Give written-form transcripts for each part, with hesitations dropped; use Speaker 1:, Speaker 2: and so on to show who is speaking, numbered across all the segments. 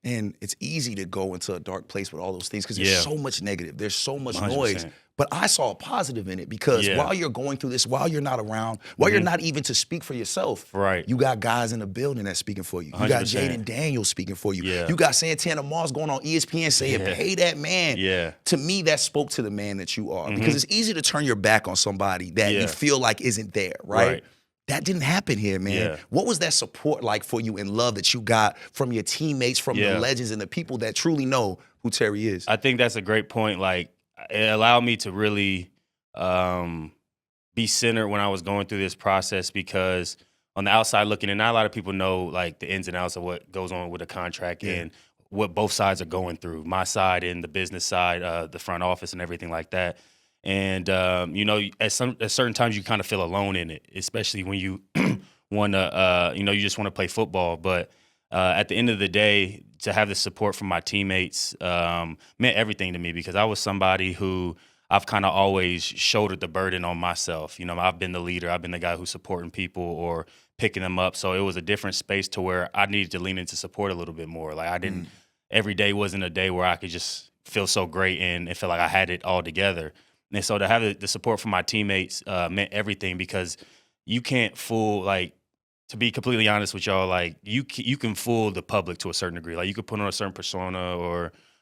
Speaker 1: And it's easy to go into a dark place with all those things because there's so much negative. There's so much noise.
Speaker 2: 100%.
Speaker 1: But I saw a positive in it because while you're going through this, while you're not around, while you're not even to speak for yourself, you got guys in the building that's speaking for you. You got
Speaker 2: 100%.
Speaker 1: Jaden Daniels speaking for you. You got Santana Moss going on ESPN saying, pay that man. To me, that spoke to the man that you are because it's easy to turn your back on somebody that you feel like isn't there, right? That didn't happen here, man. What was that support like for you and love that you got from your teammates, from the legends and the people that truly know who Terry is?
Speaker 2: I think that's a great point. Like, it allowed me to really be centered when I was going through this process because on the outside looking in, not a lot of people know, like, the ins and outs of what goes on with a contract and what both sides are going through, my side and the business side, the front office and everything like that. And, you know, at certain times you kind of feel alone in it, especially when you want to, you know, you just want to play football. But at the end of the day, to have the support from my teammates meant everything to me because I was somebody who I've kind of always shouldered the burden on myself. You know, I've been the leader. I've been the guy who's supporting people or picking them up. So it was a different space to where I needed to lean into support a little bit more. Like I didn't, every day wasn't a day where I could just feel so great and feel like I had it all together. And so to have the support from my teammates meant everything because you can't fool, like, to be completely honest with y'all, like, you can fool the public to a certain degree. Like, you could put on a certain persona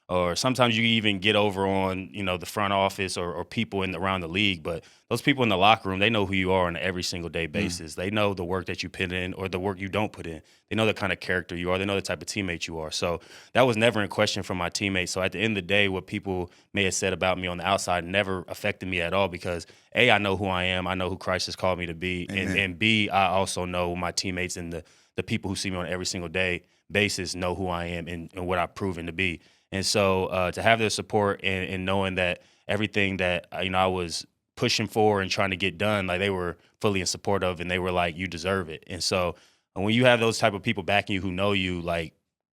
Speaker 2: or sometimes you even get over on, you know, the front office or people around the league. But those people in the locker room, they know who you are on an every single day basis. They know the work that you put in or the work you don't put in. They know the kind of character you are. They know the type of teammate you are. So that was never in question from my teammates. So at the end of the day, what people may have said about me on the outside never affected me at all because, A, I know who I am. I know who Christ has called me to be. And B, I also know my teammates and the people who see me on every single day basis know who I am and what I've proven to be. And so to have their support and knowing that everything that, you know, I was pushing for and trying to get done, like they were fully in support of and they were like, you deserve it. And so when you have those type of people backing you who know you, like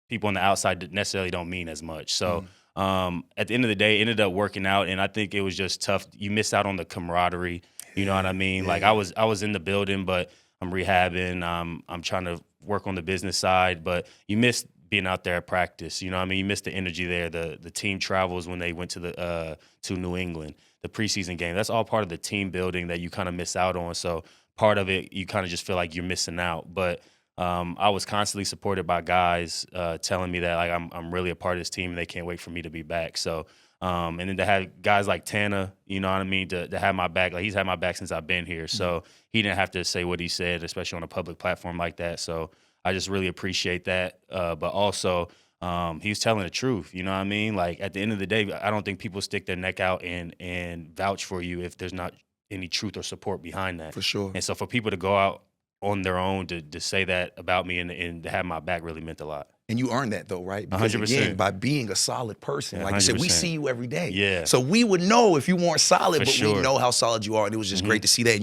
Speaker 2: people on the outside necessarily don't mean as much. So at the end of the day, it ended up working out. And I think it was just tough. You miss out on the camaraderie. You know what I mean? Like I was in the building, but I'm rehabbing. I'm trying to work on the business side, but you miss being out there at practice, you know what I mean? You missed the energy there, the team travels when they went to New England, the preseason game. That's all part of the team building that you kind of miss out on. So part of it, you kind of just feel like you're missing out. But I was constantly supported by guys telling me that like I'm really a part of this team and they can't wait for me to be back. So and then to have guys like Tana, you know what I mean, to have my back. Like he's had my back since I've been here. So he didn't have to say what he said, especially on a public platform like that. So I just really appreciate that. But also, he was telling the truth. You know what I mean? Like, at the end of the day, I don't think people stick their neck out and vouch for you if there's not any truth or support behind that.
Speaker 1: For sure.
Speaker 2: And so for people to go out on their own to say that about me and to have my back really meant a lot.
Speaker 1: And you earned that, though, right? Because
Speaker 2: 100%.
Speaker 1: again, by being a solid person, like you said, we see you every day.
Speaker 2: Yeah.
Speaker 1: So we would know if you weren't solid,
Speaker 2: For
Speaker 1: but
Speaker 2: sure.
Speaker 1: we know how solid you are, and it was just great to see that.